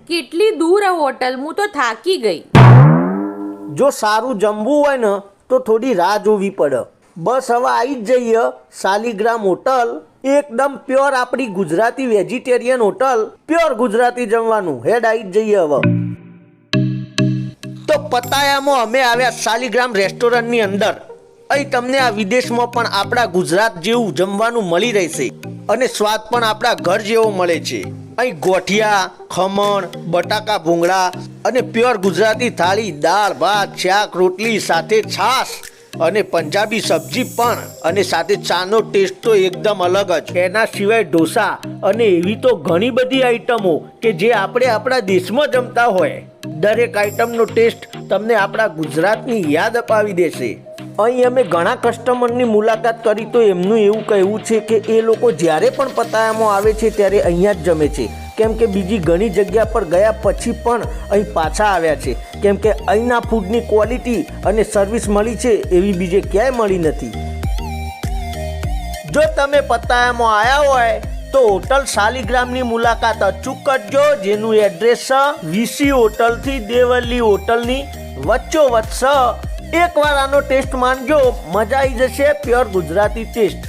કેટલી દૂર આ હોટલ, હું તો થાકી ગઈ. જો સારું જમવું હોય ને તો થોડી રાહ જોવી પડે. બસ હવે આવી જ જઈએ શાલિગ્રામ હોટલ. એકદમ પ્યોર આપણી Gujarati vegetarian hotel, pure Gujarati જમવાનું. હેડ આવી જ જઈએ હવે. તો પતાયામાં અમે આવ્યા શાલિગ્રામ રેસ્ટોરન્ટની અંદર. અહીં તમને આ વિદેશમાં પણ આપણા ગુજરાત જેવું જમવાનું મળી રહેશે અને સ્વાદ પણ આપણા ઘર જેવો મળે છે. અહીં ગોઠિયા, ખમણ, બટાકા ભૂંગળા અને પ્યોર ગુજરાતી થાળી, દાળ ભાત શાક રોટલી સાથે છાશ અને પંજાબી સબ્જી પણ, અને સાથે ચાનો ટેસ્ટ તો એકદમ અલગ જ. એના સિવાય ઢોસા અને એવી તો ઘણી બધી આઈટમો કે જે આપણે આપણા દેશમાં જમતા હોય. દરેક આઈટમનો ટેસ્ટ તમને આપણા ગુજરાતની યાદ અપાવી દેશે. અહીં અમે ઘણા કસ્ટમરની મુલાકાત કરી તો એમનું એવું કહેવું છે કે એ લોકો જ્યારે પણ પતાયામાં આવે છે ત્યારે અહીંયા જ જમે છે, કેમ કે બીજી ઘણી જગ્યા પર ગયા પછી પણ અહીં પાછા આવ્યા છે, કેમ કે અહીંના ફૂડની ક્વોલિટી અને સર્વિસ મળી છે એવી બીજે ક્યાંય મળી નથી. જો તમે પતાયામાં આવ્યા હોય તો હોટલ શાલિગ્રામની મુલાકાત અચૂક કરજો, જેનું એડ્રેસ છે વીસી હોટલથી દેવલ્લી હોટલની વચ્ચોવચ્ચ. એકવાર આનો ટેસ્ટ માનજો, મજા આવી જશે. Pure Gujarati test.